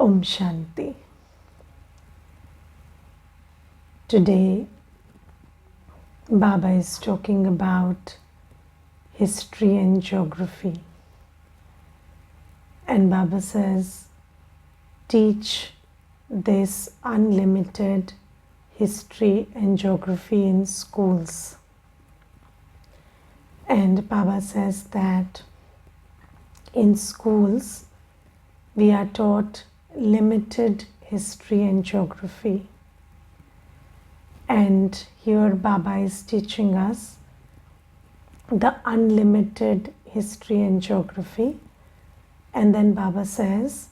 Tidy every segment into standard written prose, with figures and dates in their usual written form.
Om Shanti. Today, Baba is talking about history and geography. And Baba says, teach this unlimited history and geography in schools. And Baba says that in schools, we are taught limited history and geography. And here Baba is teaching us the unlimited history and geography. And then Baba says,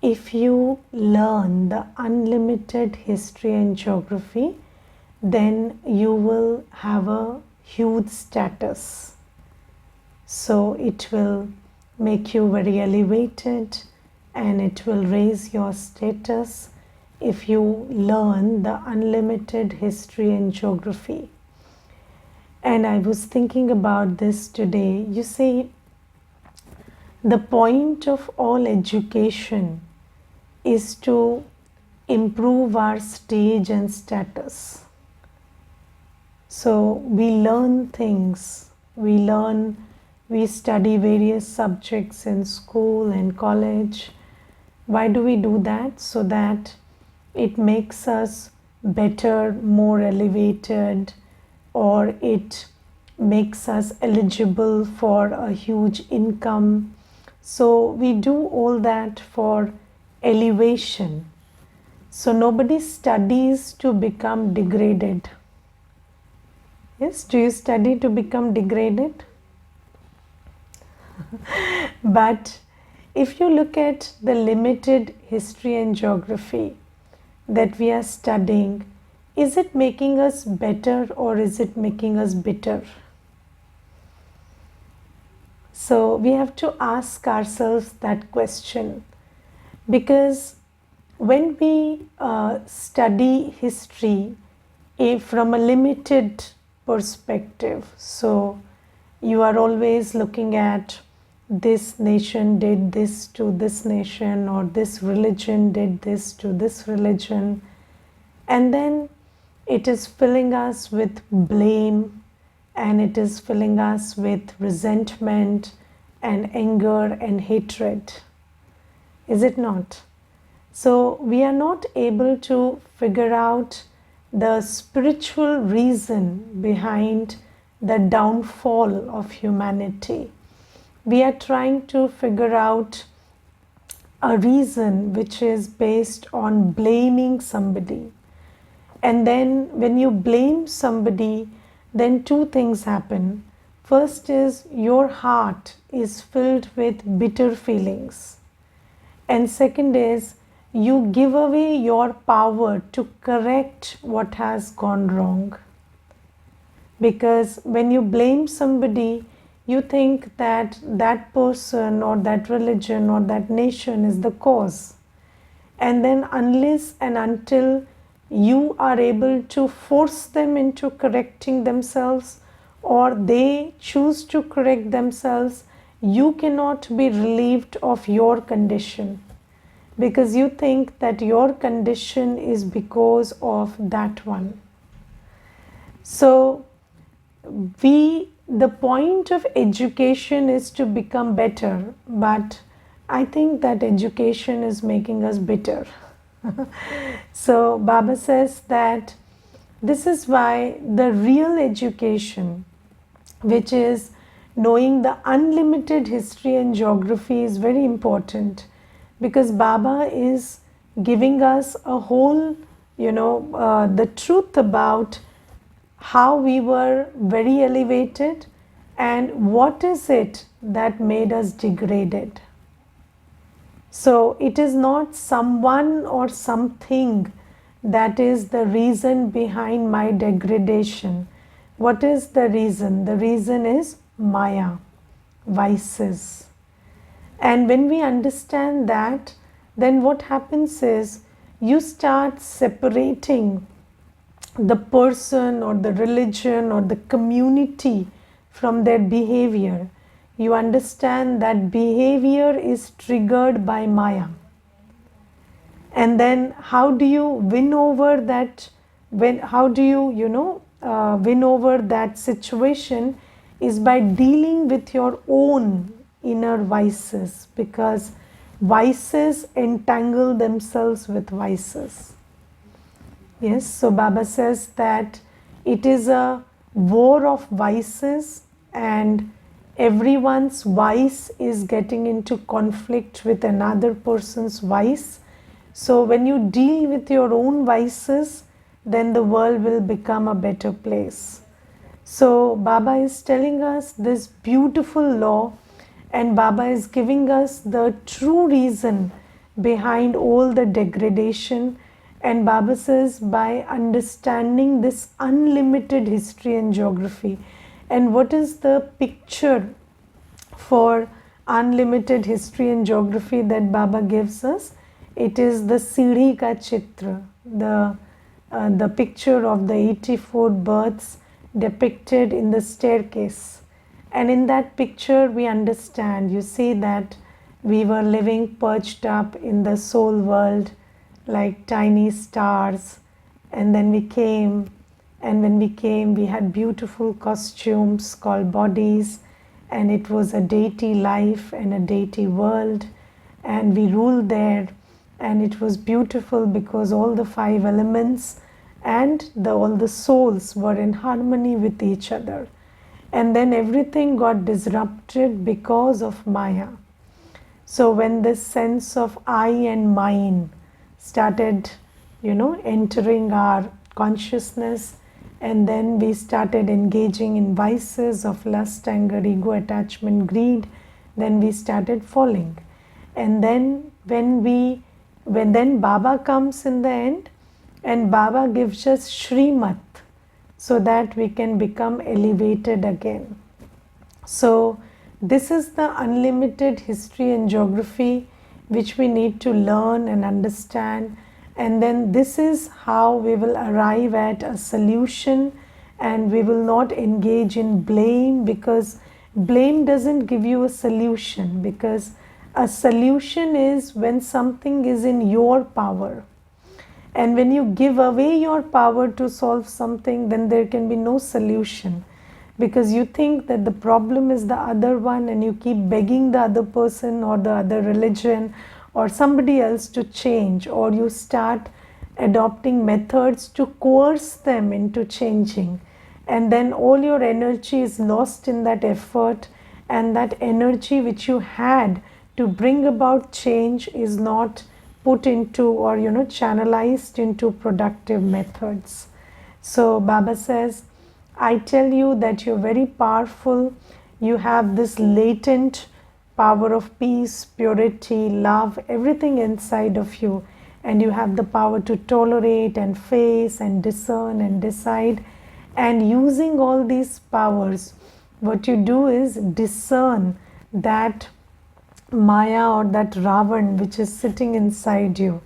if you learn the unlimited history and geography, then you will have a huge status. So it will make you very elevated and it will raise your status if you learn the unlimited history and geography. And I was thinking about this today. You see, the point of all education is to improve our stage and status. So we learn things, we study various subjects in school and college. Why do we do that? So that it makes us better, more elevated, or it makes us eligible for a huge income. So we do all that for elevation. So nobody studies to become degraded. Yes, do you study to become degraded? But if you look at the limited history and geography that we are studying, is it making us better or is it making us bitter? So we have to ask ourselves that question, because when we study history from a limited perspective, so you are always looking at this nation did this to this nation, or this religion did this to this religion, and then it is filling us with blame, and it is filling us with resentment and anger and hatred. Is it not? So we are not able to figure out the spiritual reason behind the downfall of humanity. We are trying to figure out a reason which is based on blaming somebody. And then when you blame somebody, then two things happen. First is your heart is filled with bitter feelings. And second is you give away your power to correct what has gone wrong. Because when you blame somebody, you think that that person or that religion or that nation is the cause. And then unless and until you are able to force them into correcting themselves, or they choose to correct themselves, you cannot be relieved of your condition, because you think that your condition is because of that one. So the point of education is to become better, but I think that education is making us bitter. So Baba says that this is why the real education, which is knowing the unlimited history and geography, is very important, because Baba is giving us a whole, the truth about how we were very elevated and what is it that made us degraded. So it is not someone or something that is the reason behind my degradation. What is the reason? The reason is Maya, vices. And when we understand that, then what happens is you start separating the person or the religion or the community from their behavior. You understand that behavior is triggered by Maya. And then how do you win over that, how do you, win over that situation, is by dealing with your own inner vices, because vices entangle themselves with vices. Yes, so Baba says that it is a war of vices, and everyone's vice is getting into conflict with another person's vice. So when you deal with your own vices, then the world will become a better place. So Baba is telling us this beautiful law, and Baba is giving us the true reason behind all the degradation. And Baba says, by understanding this unlimited history and geography, and what is the picture for unlimited history and geography that Baba gives us? It is the Siri ka Chitra, the picture of the 84 births depicted in the staircase. And in that picture we understand, you see that we were living perched up in the soul world like tiny stars, and then we came, and when we came we had beautiful costumes called bodies, and it was a deity life and a deity world, and we ruled there, and it was beautiful because all the 5 elements and all the souls were in harmony with each other. And then everything got disrupted because of Maya. So when this sense of I and mine started, entering our consciousness, and then we started engaging in vices of lust, anger, ego, attachment, greed, then we started falling. And then when then Baba comes in the end, and Baba gives us Shrimat, so that we can become elevated again. So this is the unlimited history and geography which we need to learn and understand, and then this is how we will arrive at a solution, and we will not engage in blame, because blame doesn't give you a solution, because a solution is when something is in your power. And when you give away your power to solve something, then there can be no solution, because you think that the problem is the other one, and you keep begging the other person or the other religion or somebody else to change, or you start adopting methods to coerce them into changing, and then all your energy is lost in that effort, and that energy which you had to bring about change is not put into, or channelized into productive methods. So Baba says, I tell you that you're very powerful. You have this latent power of peace, purity, love, everything inside of you, and you have the power to tolerate and face and discern and decide. And using all these powers, what you do is discern that Maya or that Ravan which is sitting inside you,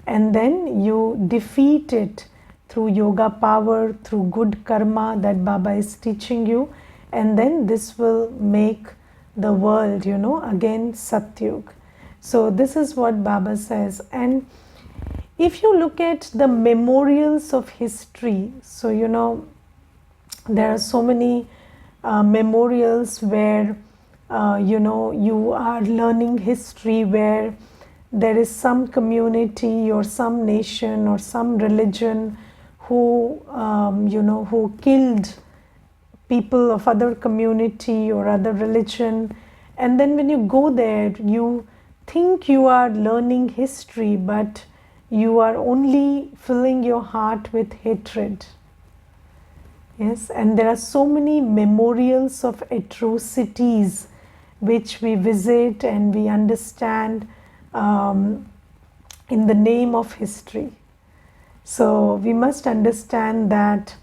and then you defeat it through yoga power, through good karma that Baba is teaching you, and then this will make the world, again Satyug. So this is what Baba says. And if you look at the memorials of history, so there are so many memorials where you are learning history, where there is some community or some nation or some religion who who killed people of other community or other religion, and then when you go there you think you are learning history, but you are only filling your heart with hatred. Yes, and there are so many memorials of atrocities which we visit and we understand in the name of history. So we must understand that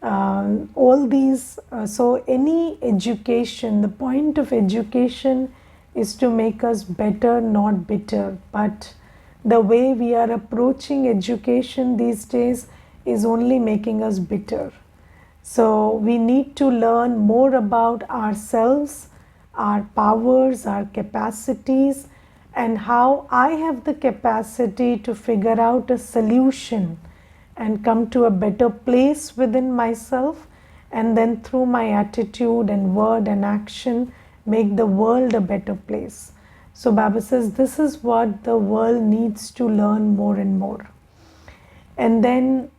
all these, so any education, the point of education is to make us better, not bitter. But the way we are approaching education these days is only making us bitter. So we need to learn more about ourselves, our powers, our capacities, and how I have the capacity to figure out a solution and come to a better place within myself, and then through my attitude and word and action make the world a better place. So Baba says this is what the world needs to learn more and more. And then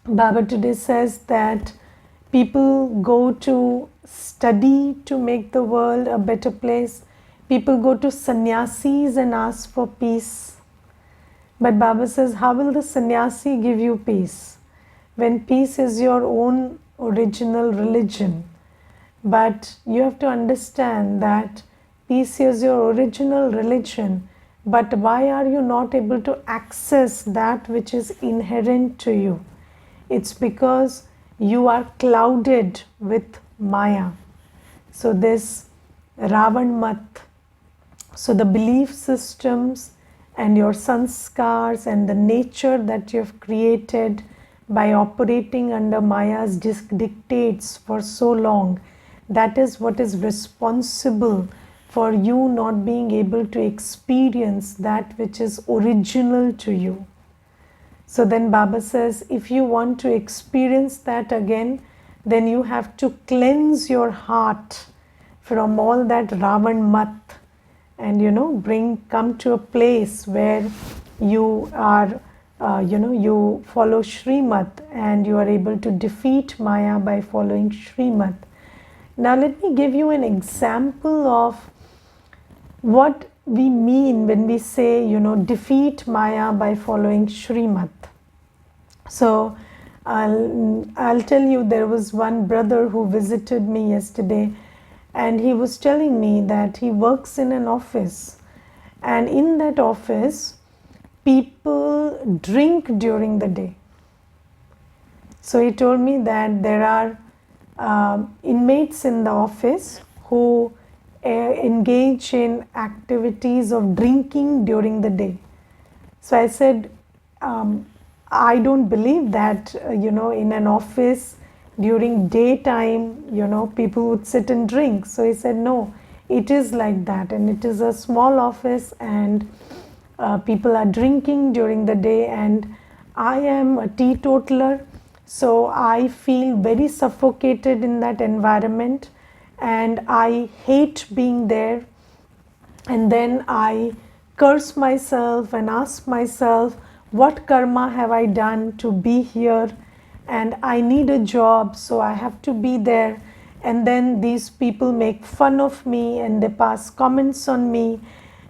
Baba today says that people go to study to make the world a better place. People go to sannyasis and ask for peace. But Baba says, how will the sannyasi give you peace when peace is your own original religion? But you have to understand that peace is your original religion, but why are you not able to access that which is inherent to you? It's because you are clouded with Maya. So this Ravan Mat, so the belief systems and your sanskars and the nature that you have created by operating under Maya's dictates for so long, that is what is responsible for you not being able to experience that which is original to you. So then Baba says, if you want to experience that again, then you have to cleanse your heart from all that Ravan Mat, and come to a place where you are you follow Srimad and you are able to defeat Maya by following Srimad. Now let me give you an example of what we mean when we say defeat Maya by following Srimad. So I'll tell you, there was one brother who visited me yesterday, and he was telling me that he works in an office, and in that office people drink during the day. So he told me that there are inmates in the office who engage in activities of drinking during the day. So I said, I don't believe that in an office during daytime people would sit and drink. So he said, no, it is like that, and it is a small office, and people are drinking during the day, and I am a teetotaler, so I feel very suffocated in that environment, and I hate being there. And then I curse myself and ask myself, what karma have I done to be here? And I need a job, so I have to be there. And then these people make fun of me and they pass comments on me,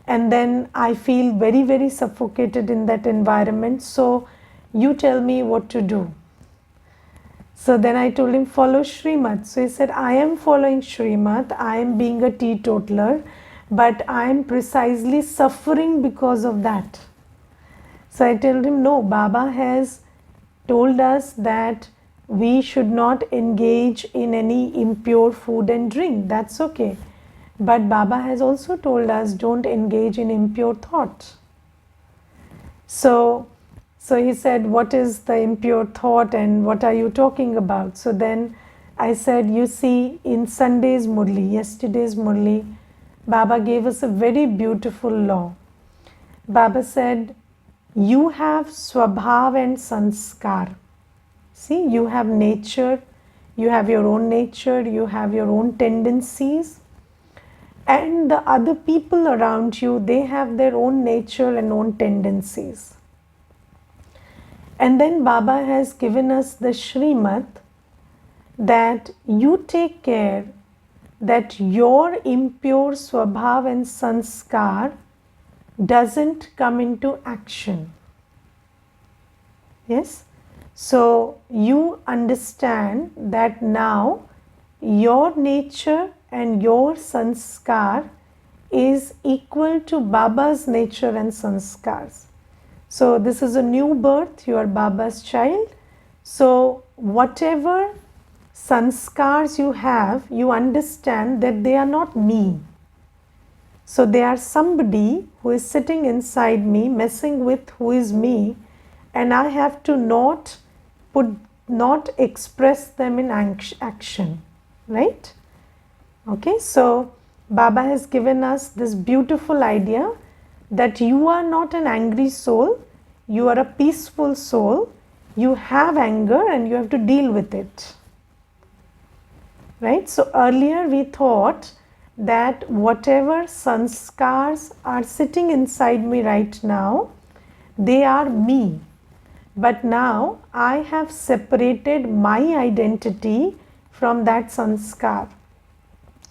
and then I feel very, very suffocated in that environment. So you tell me what to do. So then I told him, follow Srimad. So he said, I am following Srimad, I am being a teetotaler, but I am precisely suffering because of that. So I told him, no, Baba has told us that we should not engage in any impure food and drink. That's okay. But Baba has also told us, don't engage in impure thought. So he said, what is the impure thought and what are you talking about? So then I said, you see, in Sunday's Murli, yesterday's Murli, Baba gave us a very beautiful law. Baba said, you have Swabhav and Sanskar. See, you have nature, you have your own nature, you have your own tendencies, and the other people around you, they have their own nature and own tendencies. And then Baba has given us the Srimad that you take care that your impure Swabhav and Sanskar doesn't come into action. Yes? So you understand that now your nature and your sanskar is equal to Baba's nature and sanskars. So this is a new birth, you are Baba's child. So whatever sanskars you have, you understand that they are not me. So they are somebody who is sitting inside me, messing with who is me, and I have to not express them in action, right? Okay, so Baba has given us this beautiful idea that you are not an angry soul, you are a peaceful soul, you have anger and you have to deal with it. Right? So earlier we thought that whatever sanskars are sitting inside me right now, they are me. But now I have separated my identity from that sanskar.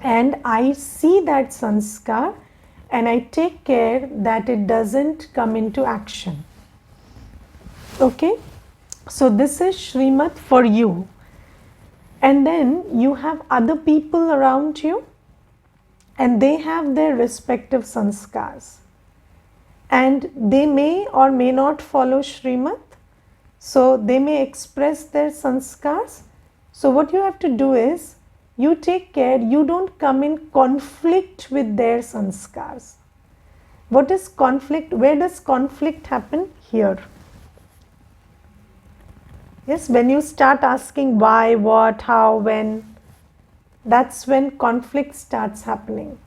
And I see that sanskar and I take care that it doesn't come into action. Okay? So this is Srimad for you. And then you have other people around you and they have their respective sanskars. And they may or may not follow Srimad. So they may express their sanskars. So what you have to do is, you take care, you don't come in conflict with their sanskars. What is conflict? Where does conflict happen? Here. Yes, when you start asking why, what, how, when, that's when conflict starts happening.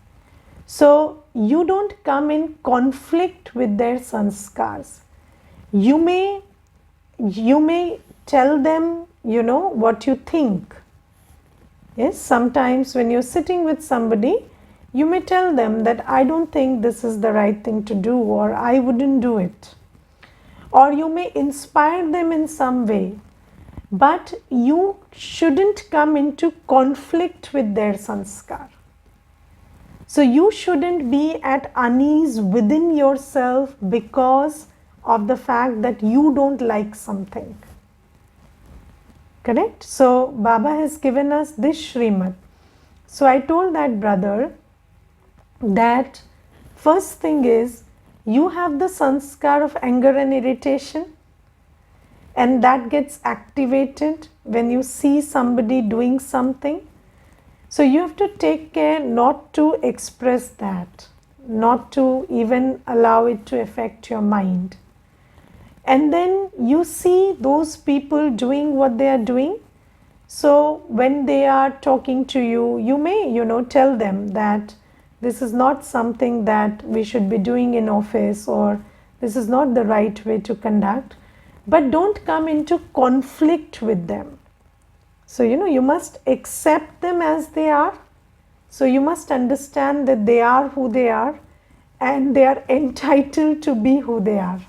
So you don't come in conflict with their sanskars. You may tell them, what you think. Yes, sometimes when you're sitting with somebody, you may tell them that I don't think this is the right thing to do, or I wouldn't do it. Or you may inspire them in some way, but you shouldn't come into conflict with their sanskar. So you shouldn't be at unease within yourself because of the fact that you don't like something. Correct? So Baba has given us this Srimad. So I told that brother that first thing is, you have the sanskar of anger and irritation, and that gets activated when you see somebody doing something. So you have to take care not to express that, not to even allow it to affect your mind. And then you see those people doing what they are doing. So when they are talking to you, you may, tell them that this is not something that we should be doing in office, or this is not the right way to conduct. But don't come into conflict with them. So, you must accept them as they are. So you must understand that they are who they are and they are entitled to be who they are.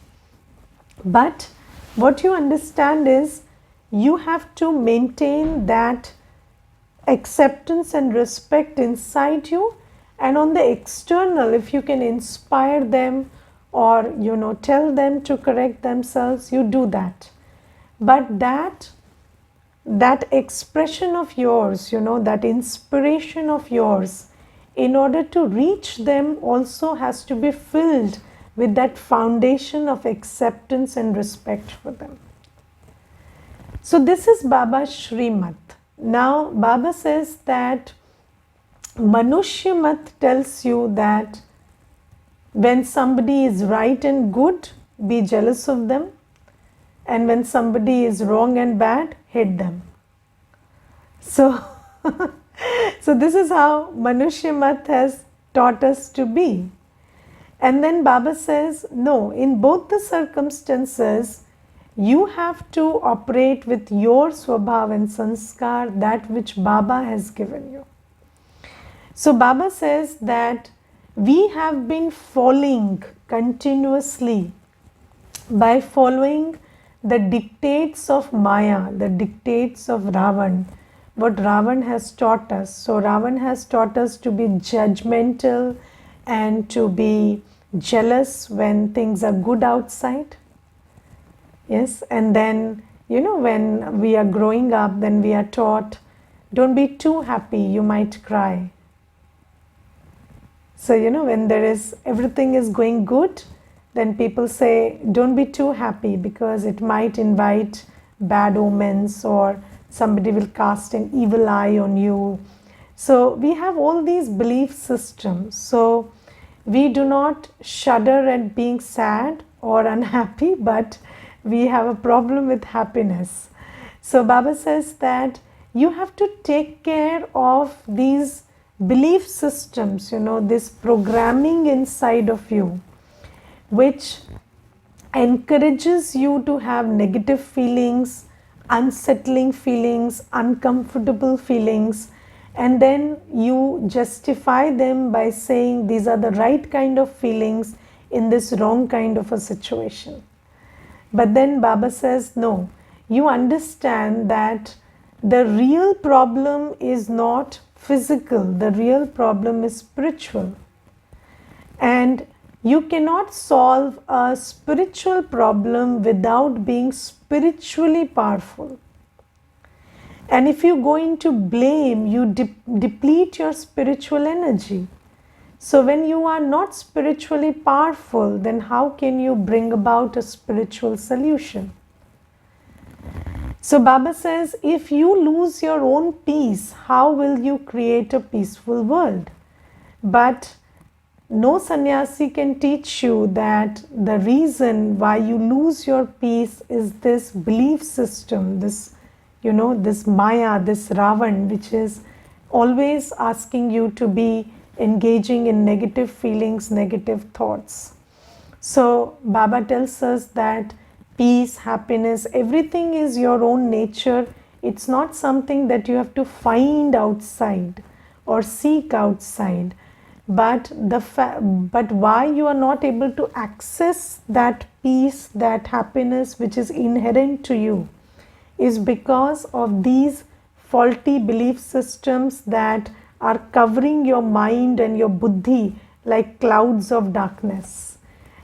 But what you understand is, you have to maintain that acceptance and respect inside you, and on the external, if you can inspire them or tell them to correct themselves, you do that. But that expression of yours, that inspiration of yours, in order to reach them also has to be filled with that foundation of acceptance and respect for them. So this is Baba's Srimad. Now Baba says that Manushya Mat tells you that when somebody is right and good, be jealous of them, and when somebody is wrong and bad, hate them. So, so this is how Manushya Mat has taught us to be. And then Baba says, no, in both the circumstances, you have to operate with your Swabhav and Sanskar, that which Baba has given you. So Baba says that we have been falling continuously by following the dictates of Maya, the dictates of Ravan, what Ravan has taught us. So Ravan has taught us to be judgmental and to be jealous when things are good outside. Yes, and then, when we are growing up, then we are taught, don't be too happy, you might cry. So, when everything is going good, then people say, don't be too happy because it might invite bad omens, or somebody will cast an evil eye on you. So we have all these belief systems. So we do not shudder at being sad or unhappy, but we have a problem with happiness. So Baba says that you have to take care of these belief systems, this programming inside of you. which encourages you to have negative feelings, unsettling feelings, uncomfortable feelings, and then you justify them by saying these are the right kind of feelings in this wrong kind of a situation. But then Baba says, no, you understand that the real problem is not physical, the real problem is spiritual. And you cannot solve a spiritual problem without being spiritually powerful. And if you go into blame, you deplete your spiritual energy. So when you are not spiritually powerful, then how can you bring about a spiritual solution? So Baba says, if you lose your own peace, how will you create a peaceful world? But no sannyasi can teach you that the reason why you lose your peace is this belief system, this, this Maya, this Ravan, which is always asking you to be engaging in negative feelings, negative thoughts. So Baba tells us that peace, happiness, everything is your own nature. It's not something that you have to find outside or seek outside. But why you are not able to access that peace, that happiness which is inherent to you, is because of these faulty belief systems that are covering your mind and your buddhi like clouds of darkness.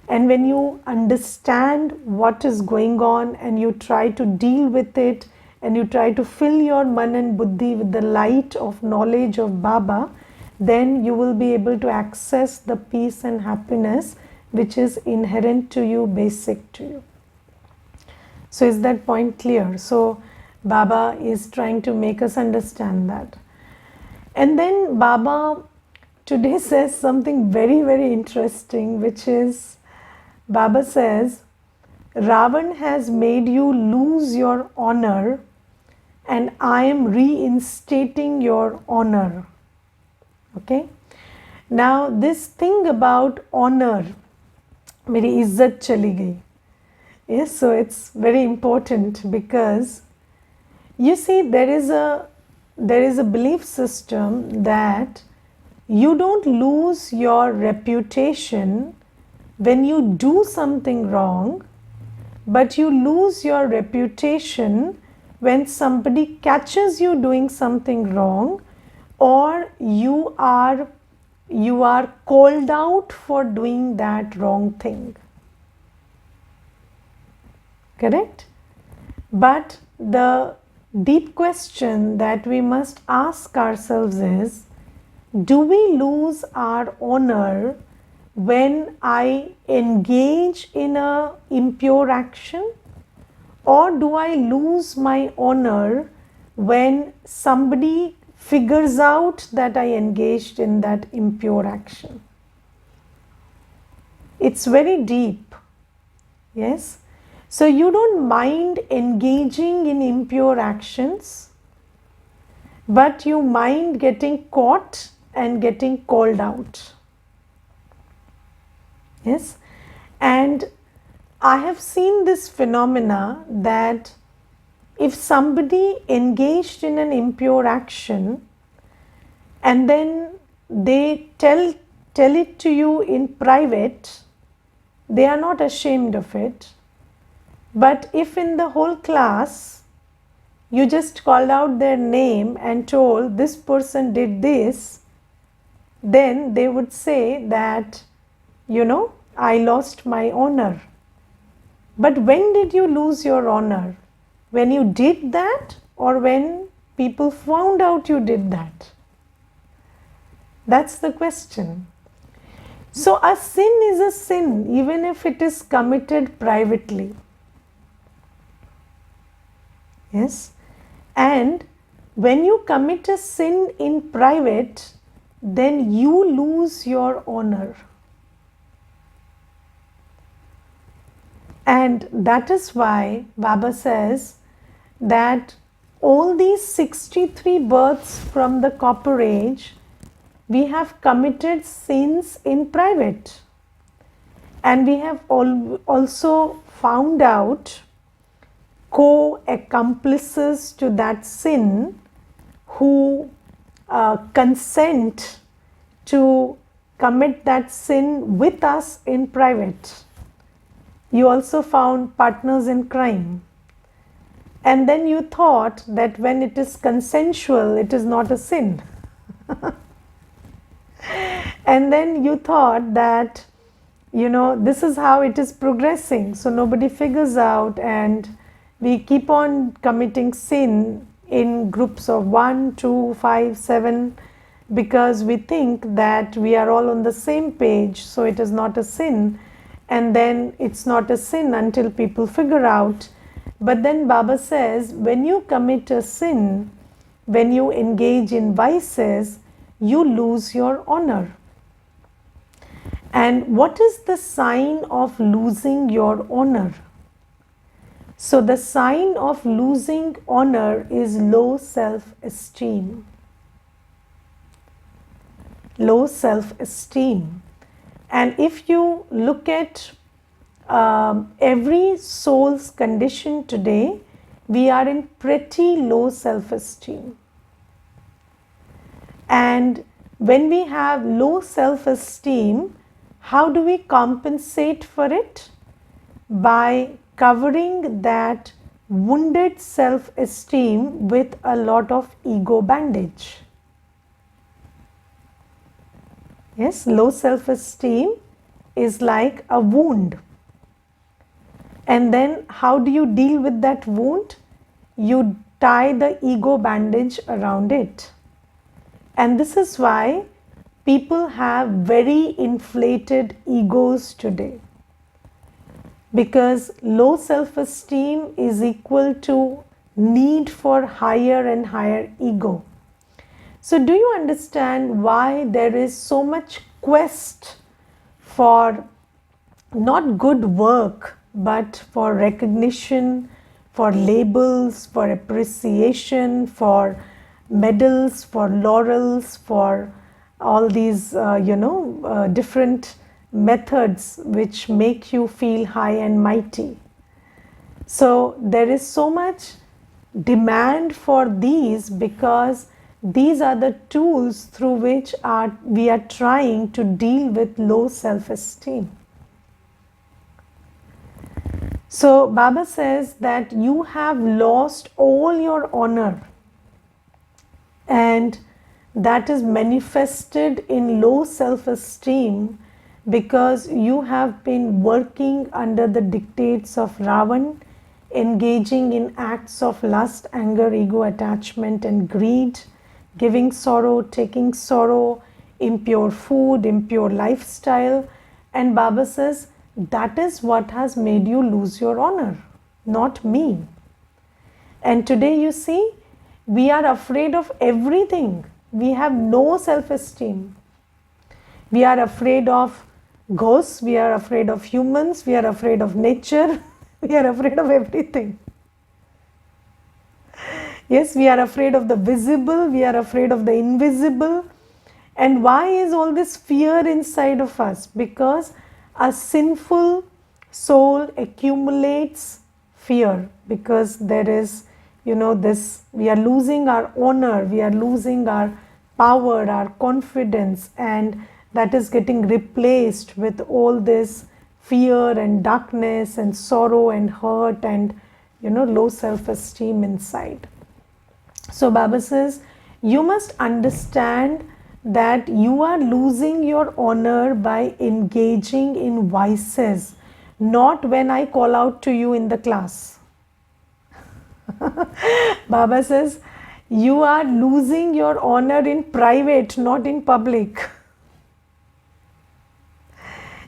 And when you understand what is going on and you try to deal with it and you try to fill your man and buddhi with the light of knowledge of Baba, then you will be able to access the peace and happiness which is inherent to you, basic to you. So is that point clear? So Baba is trying to make us understand that. And then Baba today says something very, very interesting, which is, Baba says, Ravan has made you lose your honor and I am reinstating your honor. Okay. Now this thing about honor, meri izzat chali gayi. Yes, so it's very important because you see there is a belief system that you don't lose your reputation when you do something wrong, but you lose your reputation when somebody catches you doing something wrong, or you are called out for doing that wrong thing. Correct? But the deep question that we must ask ourselves is, do we lose our honor when I engage in a impure action, or do I lose my honor when somebody figures out that I engaged in that impure action? It's very deep. Yes. So you don't mind engaging in impure actions, but you mind getting caught and getting called out. Yes. And I have seen this phenomena that if somebody engaged in an impure action and then they tell it to you in private, they are not ashamed of it. But if in the whole class you just called out their name and told this person did this, then they would say that, I lost my honor. But when did you lose your honor? When you did that, or when people found out you did that? That's the question. So a sin is a sin even if it is committed privately. Yes. And when you commit a sin in private, then you lose your honor. And that is why Baba says that all these 63 births from the copper age, we have committed sins in private. And we have also found out co-accomplices to that sin who consent to commit that sin with us in private. You also found partners in crime. And then you thought that when it is consensual, it is not a sin. And then you thought that, this is how it is progressing. So nobody figures out, and we keep on committing sin in groups of 1, 2, 5, 7, because we think that we are all on the same page, so it is not a sin. And then it's not a sin until people figure out. But then Baba says, when you commit a sin, when you engage in vices, you lose your honor. And what is the sign of losing your honor? So the sign of losing honor is low self-esteem. Low self-esteem. And if you look at every soul's condition today, we are in pretty low self-esteem. And when we have low self-esteem, how do we compensate for it? By covering that wounded self-esteem with a lot of ego bandage. Yes, low self-esteem is like a wound. And then how do you deal with that wound? You tie the ego bandage around it. And this is why people have very inflated egos today. Because low self-esteem is equal to need for higher and higher ego. So do you understand why there is so much quest for not good work, but for recognition, for labels, for appreciation, for medals, for laurels, for all these, different methods which make you feel high and mighty. So there is so much demand for these, because these are the tools through which we are trying to deal with low self-esteem. So Baba says that you have lost all your honor, and that is manifested in low self-esteem because you have been working under the dictates of Ravan, engaging in acts of lust, anger, ego, attachment and greed, giving sorrow, taking sorrow, impure food, impure lifestyle. And Baba says, that is what has made you lose your honor, not me. And today you see, we are afraid of everything. We have no self-esteem. We are afraid of ghosts, we are afraid of humans, we are afraid of nature, we are afraid of everything. Yes, we are afraid of the visible, we are afraid of the invisible. And why is all this fear inside of us? Because a sinful soul accumulates fear, because there is, this, we are losing our honor, we are losing our power, our confidence, and that is getting replaced with all this fear and darkness and sorrow and hurt and, low self-esteem inside. So Baba says, you must understand that you are losing your honor by engaging in vices, not when I call out to you in the class. Baba says, you are losing your honor in private, not in public.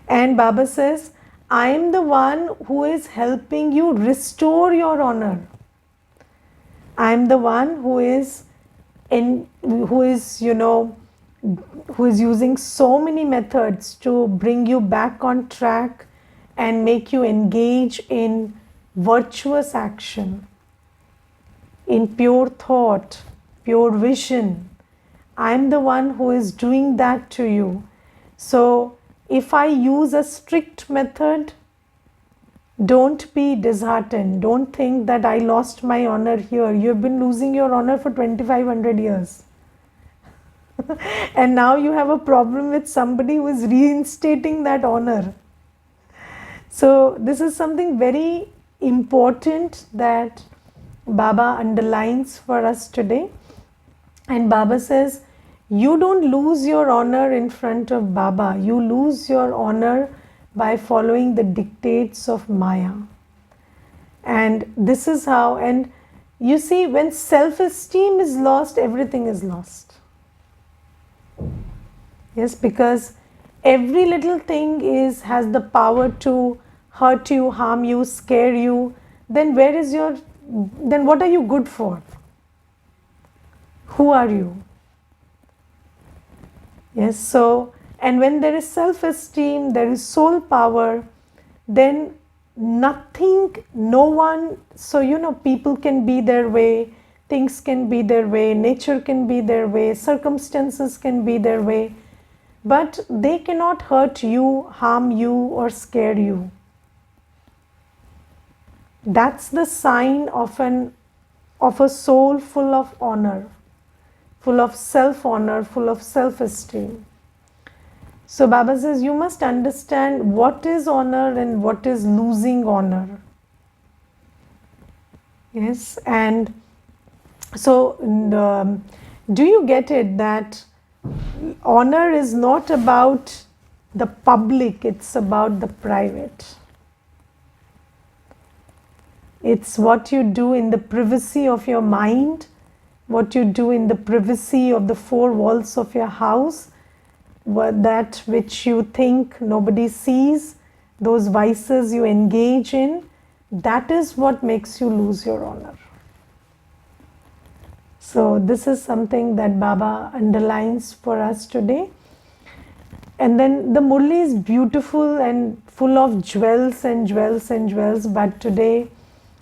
And Baba says, I am the one who is helping you restore your honor. I am the one who is using so many methods to bring you back on track and make you engage in virtuous action, in pure thought, pure vision. I am the one who is doing that to you. So if I use a strict method, don't be disheartened. Don't think that I lost my honor here. You've been losing your honor for 2500 years. And now you have a problem with somebody who is reinstating that honor. So, this is something very important that Baba underlines for us today. And Baba says, you don't lose your honor in front of Baba. You lose your honor by following the dictates of Maya. And this is how, and you see, when self-esteem is lost, everything is lost. Yes, because every little thing has the power to hurt you, harm you, scare you. Then what are you good for? Who are you? Yes, so, and when there is self-esteem, there is soul power, then nothing, no one, so people can be their way, things can be their way, nature can be their way, circumstances can be their way, but they cannot hurt you, harm you, or scare you. That's the sign of a soul full of honor, full of self-honor, full of self-esteem. So Baba says you must understand what is honor and what is losing honor. Yes, and so do you get it that honor is not about the public, it's about the private. It's what you do in the privacy of your mind, what you do in the privacy of the four walls of your house, that which you think nobody sees, those vices you engage in, that is what makes you lose your honor. So this is something that Baba underlines for us today. And then the Murli is beautiful and full of jewels and jewels and jewels, but today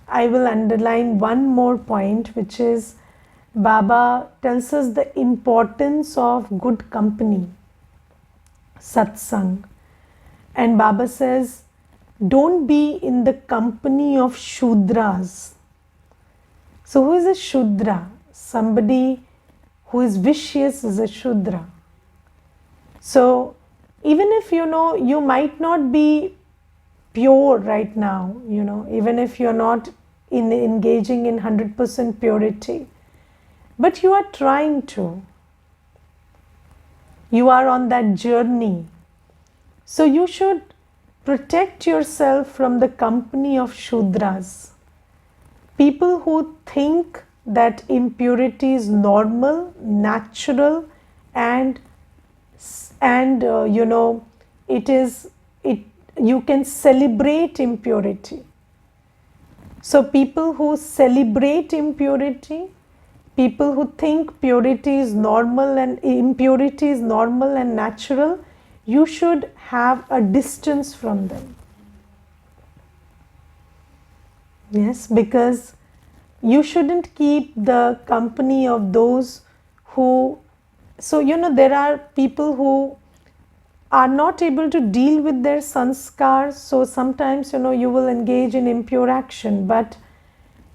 I will underline one more point, which is Baba tells us the importance of good company, satsang. And Baba says, don't be in the company of Shudras. So who is a Shudra? Somebody who is vicious is a Shudra. So even if you might not be pure right now, even if you're not engaging in 100% purity, but you are trying to. You are on that journey. So you should protect yourself from the company of Shudras. People who think that impurity is normal, natural, and you can celebrate impurity. So people who celebrate impurity, people who think purity is normal and impurity is normal and natural, you should have a distance from them. Yes, because you shouldn't keep the company of those who, there are people who are not able to deal with their sanskars, so sometimes you will engage in impure action, but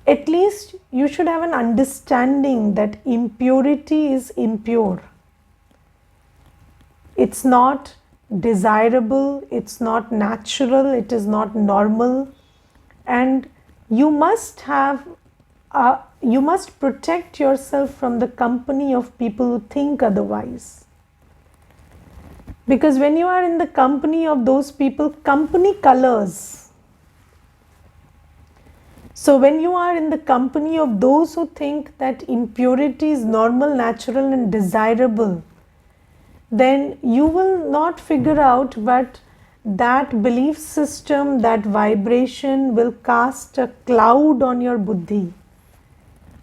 at least you should have an understanding that impurity is impure. It's not desirable, it's not natural, it is not normal, and you must protect yourself from the company of people who think otherwise. Because when you are in the company of those people, company colors. So when you are in the company of those who think that impurity is normal, natural and desirable, then you will not figure out, but that belief system, that vibration will cast a cloud on your buddhi.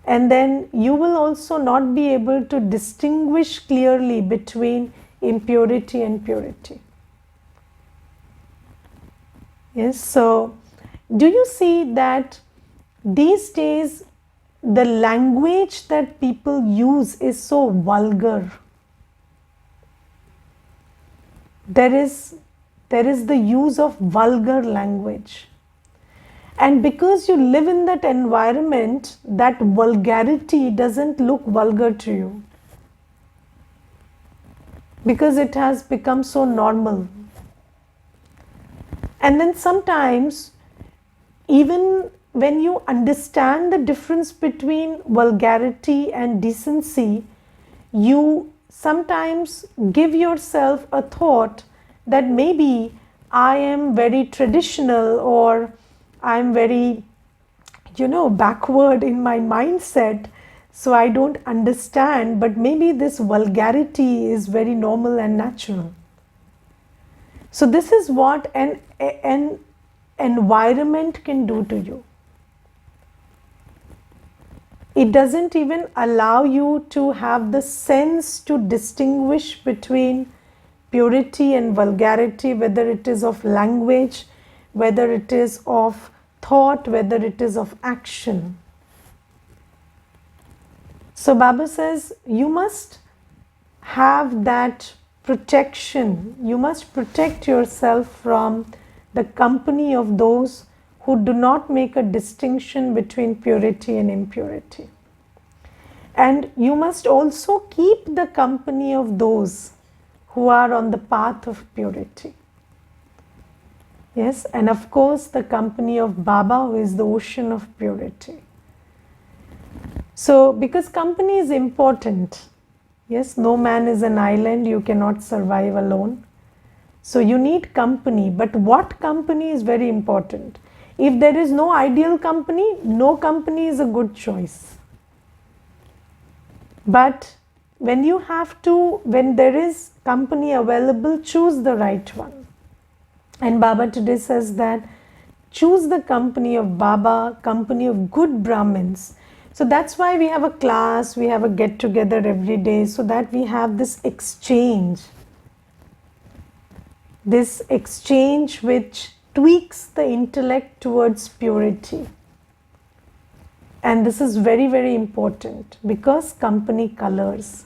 And then you will also not be able to distinguish clearly between impurity and purity. Yes, so do you see that these days the language that people use is so vulgar? There is there is the use of vulgar language. And because you live in that environment, that vulgarity doesn't look vulgar to you, because it has become so normal. And then sometimes, even when you understand the difference between vulgarity and decency, you sometimes give yourself a thought that maybe I am very traditional, or I'm very, backward in my mindset, so I don't understand, but maybe this vulgarity is very normal and natural. So this is what an environment can do to you. It doesn't even allow you to have the sense to distinguish between purity and vulgarity, whether it is of language, whether it is of thought, whether it is of action. So Baba says you must have that protection. You must protect yourself from the company of those who do not make a distinction between purity and impurity. And you must also keep the company of those who are on the path of purity. Yes, and of course the company of Baba, who is the ocean of purity. So, because company is important, yes, no man is an island, you cannot survive alone. So you need company, but what company is very important. If there is no ideal company, no company is a good choice. But when there is company available, choose the right one. And Baba today says that choose the company of Baba, company of good Brahmins. So that's why we have a class, we have a get together every day, so that we have this exchange which tweaks the intellect towards purity. And this is very, very important, because company colors.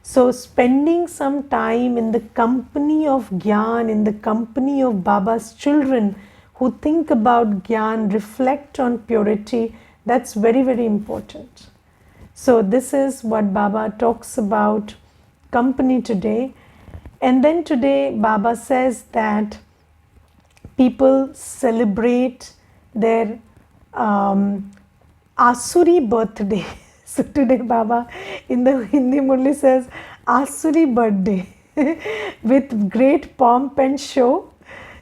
So spending some time in the company of Gyan, in the company of Baba's children who think about Gyan, reflect on purity, that's very, very important. So this is what Baba talks about company today. And then today Baba says that people celebrate their Asuri birthday. So today Baba in the Hindi Murli says Asuri birthday with great pomp and show.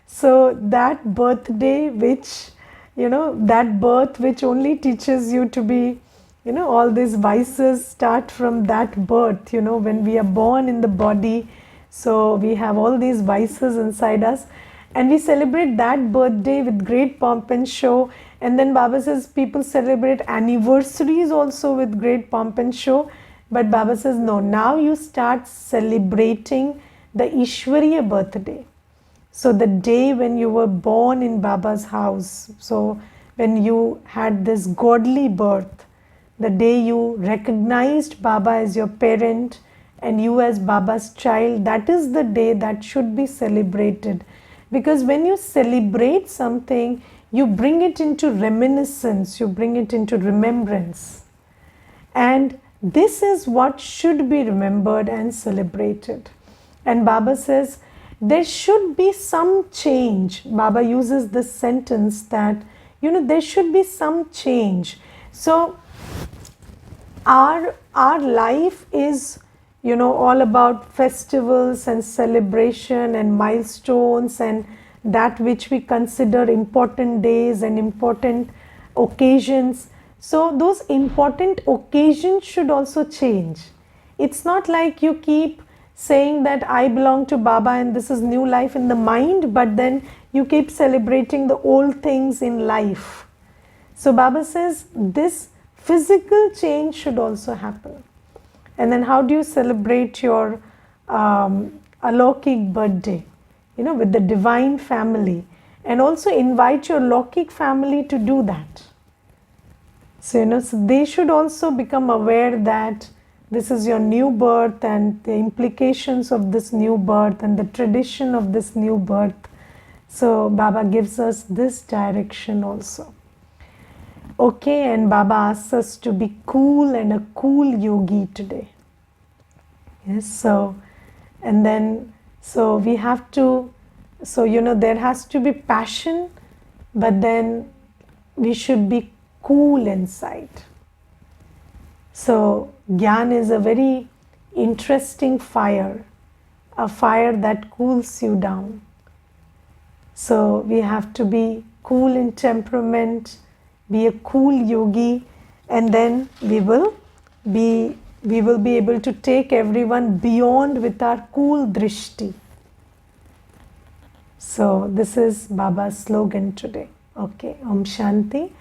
So that birthday which, that birth which only teaches you to be, all these vices start from that birth, when we are born in the body. So we have all these vices inside us, and we celebrate that birthday with great pomp and show. And then Baba says people celebrate anniversaries also with great pomp and show. But Baba says no, now you start celebrating the Ishwariya birthday. So the day when you were born in Baba's house, so when you had this godly birth, the day you recognized Baba as your parent and you as Baba's child, that is the day that should be celebrated. Because when you celebrate something, you bring it into reminiscence, you bring it into remembrance. And this is what should be remembered and celebrated. And Baba says, there should be some change. Baba uses this sentence that, there should be some change. So, our life is, all about festivals and celebration and milestones and that which we consider important days and important occasions. So those important occasions should also change. It's not like you keep saying that I belong to Baba and this is new life in the mind, but then you keep celebrating the old things in life. So Baba says this physical change should also happen. And then how do you celebrate your Alaukik birthday? With the divine family, and also invite your Laukik family to do that. So, so they should also become aware that this is your new birth and the implications of this new birth and the tradition of this new birth. So Baba gives us this direction also. Okay, and Baba asks us to be cool and a cool yogi today. Yes, so, and then, so we have to, so there has to be passion, but then we should be cool inside. So, Gyan is a very interesting fire, a fire that cools you down. So, we have to be cool in temperament, be a cool yogi, and then we will be able to take everyone beyond with our cool drishti. So, this is Baba's slogan today. Okay, Om Shanti.